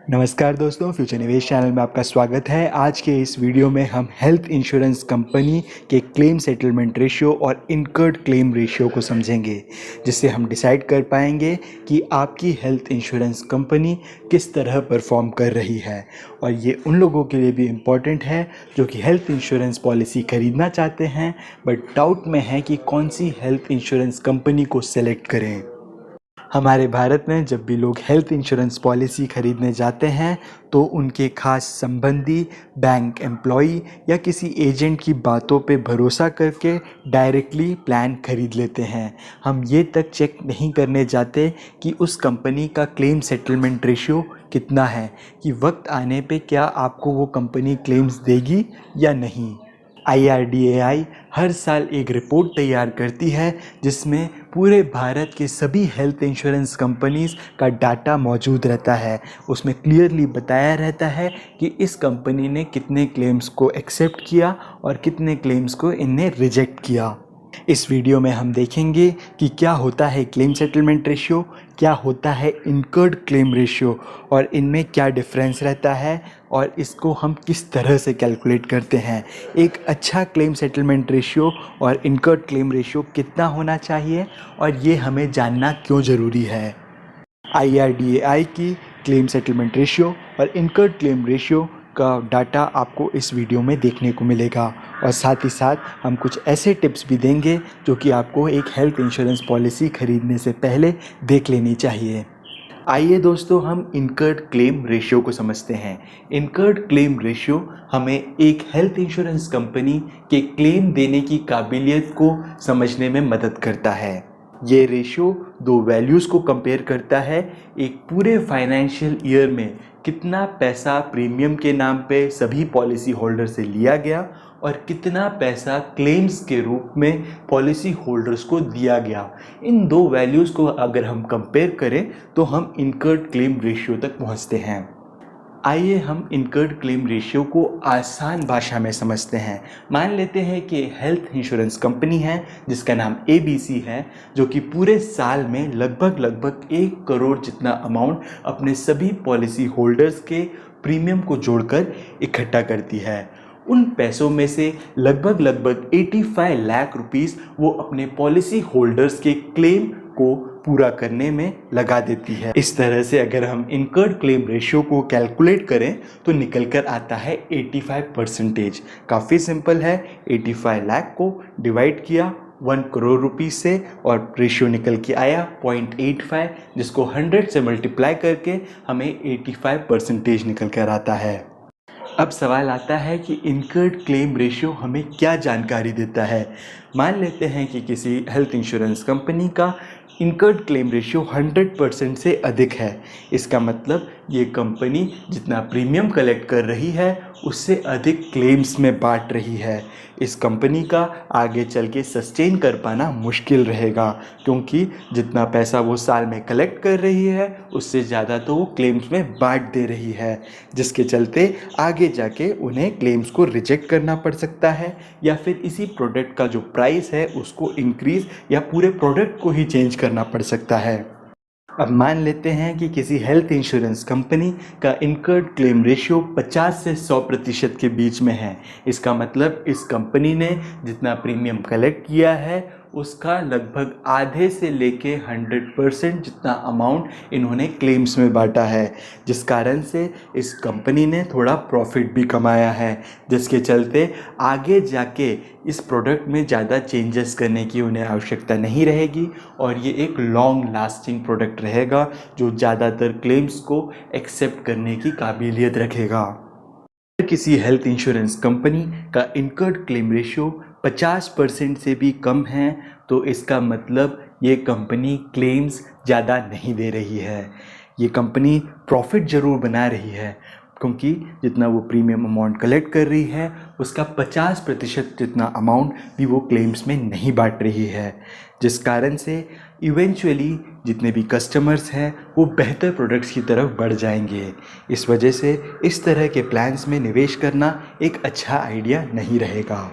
नमस्कार दोस्तों, फ्यूचर निवेश चैनल में आपका स्वागत है। आज के इस वीडियो में हम हेल्थ इंश्योरेंस कंपनी के क्लेम सेटलमेंट रेशियो और इनकर्ड क्लेम रेशियो को समझेंगे, जिससे हम डिसाइड कर पाएंगे कि आपकी हेल्थ इंश्योरेंस कंपनी किस तरह परफॉर्म कर रही है। और ये उन लोगों के लिए भी इम्पॉर्टेंट है जो कि हेल्थ इंश्योरेंस पॉलिसी खरीदना चाहते हैं बट डाउट में है कि कौन सी हेल्थ इंश्योरेंस कंपनी को सेलेक्ट करें। हमारे भारत में जब भी लोग हेल्थ इंश्योरेंस पॉलिसी खरीदने जाते हैं तो उनके खास संबंधी, बैंक एम्प्लॉई या किसी एजेंट की बातों पे भरोसा करके डायरेक्टली प्लान खरीद लेते हैं। हम ये तक चेक नहीं करने जाते कि उस कंपनी का क्लेम सेटलमेंट रेशियो कितना है, कि वक्त आने पे क्या आपको वो कंपनी क्लेम्स देगी या नहीं। IRDAI हर साल एक रिपोर्ट तैयार करती है जिसमें पूरे भारत के सभी हेल्थ इंश्योरेंस कंपनीज़ का डाटा मौजूद रहता है। उसमें क्लियरली बताया रहता है कि इस कंपनी ने कितने क्लेम्स को एक्सेप्ट किया और कितने क्लेम्स को इनने रिजेक्ट किया। इस वीडियो में हम देखेंगे कि क्या होता है क्लेम सेटलमेंट रेशियो, क्या होता है इनकर्ड क्लेम रेशियो और इनमें क्या डिफरेंस रहता है और इसको हम किस तरह से कैलकुलेट करते हैं। एक अच्छा क्लेम सेटलमेंट रेशियो और इनकर्ड क्लेम रेशियो कितना होना चाहिए और ये हमें जानना क्यों ज़रूरी है। IRDAI की क्लेम सेटलमेंट रेशियो और इनकर्ड क्लेम रेशियो का डाटा आपको इस वीडियो में देखने को मिलेगा और साथ ही साथ हम कुछ ऐसे टिप्स भी देंगे जो कि आपको एक हेल्थ इंश्योरेंस पॉलिसी खरीदने से पहले देख लेनी चाहिए। आइए दोस्तों, हम इनकर्ड क्लेम रेशियो को समझते हैं। इनकर्ड क्लेम रेशियो हमें एक हेल्थ इंश्योरेंस कंपनी के क्लेम देने की काबिलियत को समझने में मदद करता है। ये रेशियो दो वैल्यूज़ को कंपेयर करता है। एक पूरे फाइनेंशियल ईयर में कितना पैसा प्रीमियम के नाम पे सभी पॉलिसी होल्डर से लिया गया और कितना पैसा क्लेम्स के रूप में पॉलिसी होल्डर्स को दिया गया। इन दो वैल्यूज़ को अगर हम कंपेयर करें तो हम इनकर्ड क्लेम रेशियो तक पहुंचते हैं। आइए हम इनकर्ड क्लेम रेशियो को आसान भाषा में समझते हैं। मान लेते हैं कि हेल्थ इंश्योरेंस कंपनी है जिसका नाम ABC है, जो कि पूरे साल में लगभग 1 करोड़ जितना अमाउंट अपने सभी पॉलिसी होल्डर्स के प्रीमियम को जोड़कर इकट्ठा करती है। उन पैसों में से लगभग 85 लाख रुपीस वो अपने पॉलिसी होल्डर्स के क्लेम को पूरा करने में लगा देती है। इस तरह से अगर हम इनकर्ड क्लेम रेशियो को कैलकुलेट करें तो निकल कर आता है 85%। काफ़ी सिंपल है। 85 लाख को डिवाइड किया 1 करोड़ रुपीस से और रेशियो निकल के आया 0.85, जिसको 100 से मल्टीप्लाई करके हमें 85% निकल कर आता है। अब सवाल आता है कि इनकर्ड क्लेम रेशियो हमें क्या जानकारी देता है। मान लेते हैं कि किसी हेल्थ इंश्योरेंस कंपनी का इनकर्ड क्लेम रेशियो 100% से अधिक है। इसका मतलब ये कंपनी जितना प्रीमियम कलेक्ट कर रही है उससे अधिक क्लेम्स में बांट रही है। इस कंपनी का आगे चल के सस्टेन कर पाना मुश्किल रहेगा, क्योंकि जितना पैसा वो साल में कलेक्ट कर रही है उससे ज़्यादा तो वो क्लेम्स में बांट दे रही है, जिसके चलते आगे जाके उन्हें क्लेम्स को रिजेक्ट करना पड़ सकता है या फिर इसी प्रोडक्ट का जो प्राइस है उसको इंक्रीज़ या पूरे प्रोडक्ट को ही चेंज करना पड़ सकता है। अब मान लेते हैं कि किसी हेल्थ इंश्योरेंस कंपनी का इनकर्ड क्लेम रेशियो 50 से 100% के बीच में है। इसका मतलब इस कंपनी ने जितना प्रीमियम कलेक्ट किया है उसका लगभग आधे से लेके 100% जितना अमाउंट इन्होंने क्लेम्स में बांटा है, जिस कारण से इस कंपनी ने थोड़ा प्रॉफिट भी कमाया है, जिसके चलते आगे जाके इस प्रोडक्ट में ज़्यादा चेंजेस करने की उन्हें आवश्यकता नहीं रहेगी और ये एक लॉन्ग लास्टिंग प्रोडक्ट रहेगा जो ज़्यादातर क्लेम्स को एक्सेप्ट करने की काबिलियत रखेगा। किसी हेल्थ इंश्योरेंस कंपनी का इनकर्ड क्लेम रेशियो 50% से भी कम है तो इसका मतलब ये कंपनी क्लेम्स ज़्यादा नहीं दे रही है। ये कंपनी प्रॉफिट ज़रूर बना रही है, क्योंकि जितना वो प्रीमियम अमाउंट कलेक्ट कर रही है उसका 50% जितना अमाउंट भी वो क्लेम्स में नहीं बांट रही है, जिस कारण से इवेंचुअली जितने भी कस्टमर्स हैं वो बेहतर प्रोडक्ट्स की तरफ बढ़ जाएंगे। इस वजह से इस तरह के प्लान्स में निवेश करना एक अच्छा आइडिया नहीं रहेगा।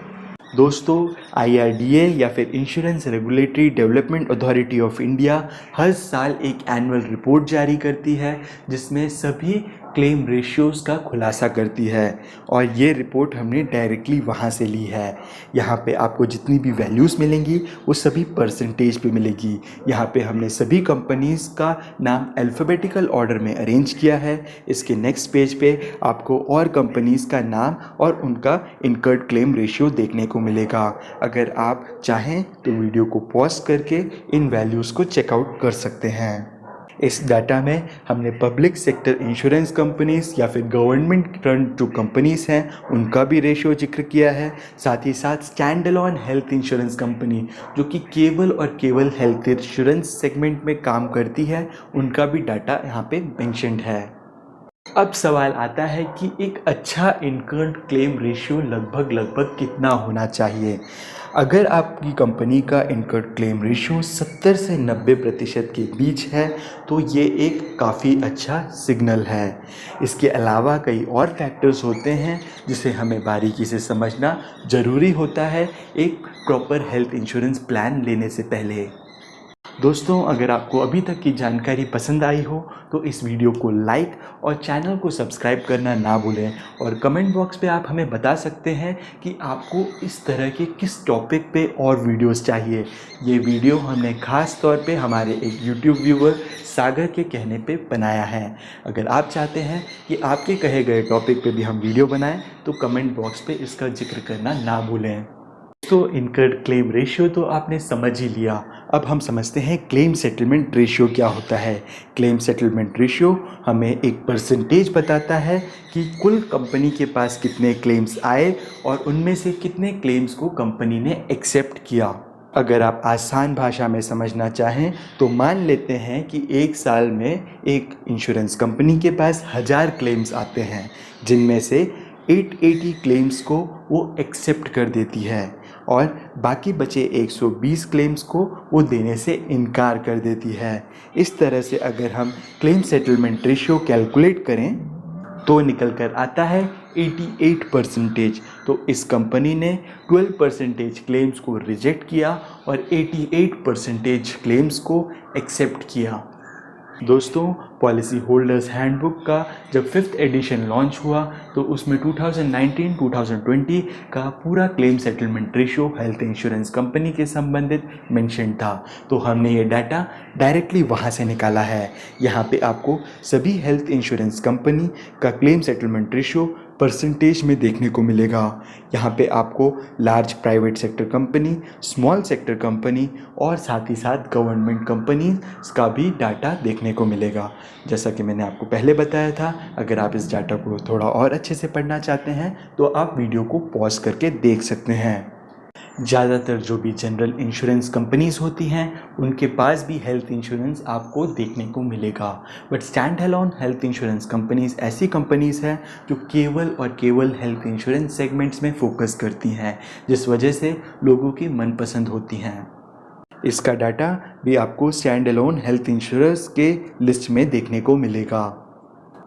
दोस्तों, IRDA या फिर insurance regulatory development authority of India हर साल एक एनुअल रिपोर्ट जारी करती है जिसमें सभी क्लेम रेशियोज़ का खुलासा करती है और ये रिपोर्ट हमने डायरेक्टली वहाँ से ली है। यहाँ पे आपको जितनी भी वैल्यूज़ मिलेंगी वो सभी परसेंटेज पे मिलेगी। यहाँ पे हमने सभी कंपनीज़ का नाम अल्फ़ाबेटिकल ऑर्डर में अरेंज किया है। इसके नेक्स्ट पेज पे आपको और कंपनीज़ का नाम और उनका इनकर्ड क्लेम रेशियो देखने को मिलेगा। अगर आप चाहें तो वीडियो को पॉज करके इन वैल्यूज़ को चेकआउट कर सकते हैं। इस डाटा में हमने पब्लिक सेक्टर इंश्योरेंस कंपनीज़ या फिर गवर्नमेंट रन जो कंपनीज़ हैं उनका भी रेशियो जिक्र किया है। साथ ही साथ stand alone health insurance company जो कि केवल और केवल हेल्थ इंश्योरेंस सेगमेंट में काम करती है, उनका भी डाटा यहाँ पे मेंशन्ड है। अब सवाल आता है कि एक अच्छा इनकर्ड क्लेम रेशियो लगभग कितना होना चाहिए। अगर आपकी कंपनी का इनकर्ड क्लेम रेशियो 70 से 90% के बीच है तो ये एक काफ़ी अच्छा सिग्नल है। इसके अलावा कई और फैक्टर्स होते हैं जिसे हमें बारीकी से समझना ज़रूरी होता है एक प्रॉपर हेल्थ इंश्योरेंस प्लान लेने से पहले। दोस्तों, अगर आपको अभी तक की जानकारी पसंद आई हो तो इस वीडियो को लाइक और चैनल को सब्सक्राइब करना ना भूलें और कमेंट बॉक्स पे आप हमें बता सकते हैं कि आपको इस तरह के किस टॉपिक पे और वीडियोस चाहिए। ये वीडियो हमने ख़ास तौर पे हमारे एक यूट्यूब व्यूवर सागर के कहने पे बनाया है। अगर आप चाहते हैं कि आपके कहे गए टॉपिक पे भी हम वीडियो बनाएं तो कमेंट बॉक्स पे इसका जिक्र करना ना भूलें। तो इनकर्ड क्लेम रेशियो तो आपने समझ ही लिया। अब हम समझते हैं क्लेम सेटलमेंट रेशियो क्या होता है। क्लेम सेटलमेंट रेशियो हमें एक परसेंटेज बताता है कि कुल कंपनी के पास कितने क्लेम्स आए और उनमें से कितने क्लेम्स को कंपनी ने एक्सेप्ट किया। अगर आप आसान भाषा में समझना चाहें तो मान लेते हैं कि एक साल में एक इंश्योरेंस कंपनी के पास 1000 क्लेम्स आते हैं जिनमें से 880 क्लेम्स को वो एक्सेप्ट कर देती है और बाकी बचे 120 क्लेम्स को वो देने से इनकार कर देती है। इस तरह से अगर हम क्लेम सेटलमेंट रेशियो कैलकुलेट करें तो निकल कर आता है 88%। तो इस कंपनी ने 12% क्लेम्स को रिजेक्ट किया और 88% क्लेम्स को एक्सेप्ट किया। दोस्तों, पॉलिसी होल्डर्स हैंडबुक का जब 5th एडिशन लॉन्च हुआ तो उसमें 2019-2020 का पूरा claim settlement ratio health insurance company के संबंधित मेंशन था। तो हमने ये डाटा डायरेक्टली वहाँ से निकाला है। यहाँ पे आपको सभी हेल्थ इंश्योरेंस कंपनी का क्लेम सेटलमेंट रेशियो परसेंटेज में देखने को मिलेगा। यहाँ पे आपको large private sector company, small sector company और साथ ही साथ गवर्नमेंट कंपनी का भी डाटा देखने को मिलेगा। जैसा कि मैंने आपको पहले बताया था, अगर आप इस डाटा को थोड़ा और अच्छे से पढ़ना चाहते हैं तो आप वीडियो को पॉज करके देख सकते हैं। ज़्यादातर जो भी जनरल इंश्योरेंस कंपनीज़ होती हैं उनके पास भी हेल्थ इंश्योरेंस आपको देखने को मिलेगा, but stand alone health insurance companies ऐसी कंपनीज़ हैं जो केवल और केवल हेल्थ इंश्योरेंस सेगमेंट्स में फोकस करती हैं, जिस वजह से लोगों की मनपसंद होती हैं। इसका डाटा भी आपको स्टैंड अलोन हेल्थ इंश्योरेंस के लिस्ट में देखने को मिलेगा।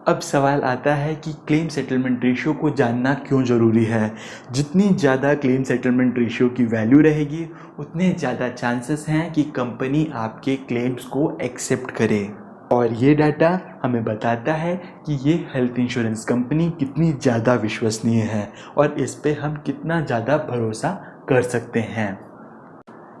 अब सवाल आता है कि क्लेम सेटलमेंट रेशियो को जानना क्यों ज़रूरी है। जितनी ज़्यादा क्लेम सेटलमेंट रेशियो की वैल्यू रहेगी उतने ज़्यादा चांसेस हैं कि कंपनी आपके क्लेम्स को एक्सेप्ट करे और ये डाटा हमें बताता है कि ये हेल्थ इंश्योरेंस कंपनी कितनी ज़्यादा विश्वसनीय है और इस पे हम कितना ज़्यादा भरोसा कर सकते हैं।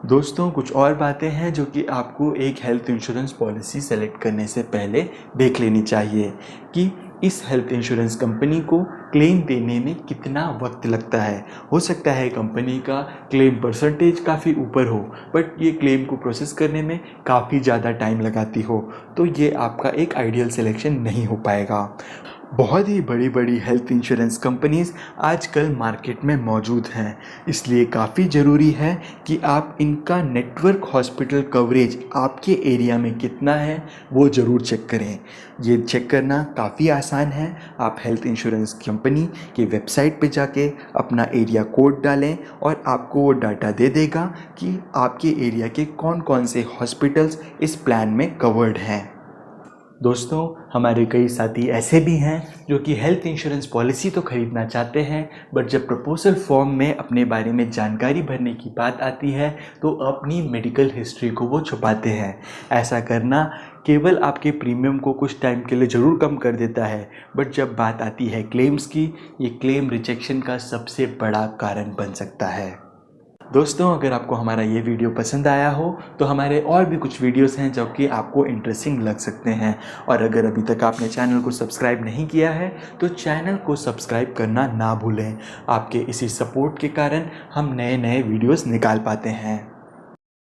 दोस्तों, कुछ और बातें हैं जो कि आपको एक हेल्थ इंश्योरेंस पॉलिसी सेलेक्ट करने से पहले देख लेनी चाहिए कि इस हेल्थ इंश्योरेंस कंपनी को क्लेम देने में कितना वक्त लगता है। हो सकता है कंपनी का क्लेम परसेंटेज काफ़ी ऊपर हो बट ये क्लेम को प्रोसेस करने में काफ़ी ज़्यादा टाइम लगाती हो, तो ये आपका एक आइडियल सिलेक्शन नहीं हो पाएगा। बहुत ही बड़ी बड़ी हेल्थ इंश्योरेंस कंपनीज़ आजकल मार्केट में मौजूद हैं, इसलिए काफ़ी ज़रूरी है कि आप इनका नेटवर्क हॉस्पिटल कवरेज आपके एरिया में कितना है वो ज़रूर चेक करें। ये चेक करना काफ़ी आसान है। आप हेल्थ इंश्योरेंस कंपनी की वेबसाइट पे जाके अपना एरिया कोड डालें और आपको वो डाटा दे देगा कि आपके एरिया के कौन कौन से हॉस्पिटल्स इस प्लान में कवर्ड हैं। दोस्तों, हमारे कई साथी ऐसे भी हैं जो कि हेल्थ इंश्योरेंस पॉलिसी तो ख़रीदना चाहते हैं, बट जब प्रपोजल फॉर्म में अपने बारे में जानकारी भरने की बात आती है तो अपनी मेडिकल हिस्ट्री को वो छुपाते हैं। ऐसा करना केवल आपके प्रीमियम को कुछ टाइम के लिए ज़रूर कम कर देता है, बट जब बात आती है क्लेम्स की, ये क्लेम रिजेक्शन का सबसे बड़ा कारण बन सकता है। दोस्तों, अगर आपको हमारा ये वीडियो पसंद आया हो तो हमारे और भी कुछ वीडियोस हैं जो कि आपको इंटरेस्टिंग लग सकते हैं। और अगर अभी तक आपने चैनल को सब्सक्राइब नहीं किया है तो चैनल को सब्सक्राइब करना ना भूलें। आपके इसी सपोर्ट के कारण हम नए नए वीडियोस निकाल पाते हैं।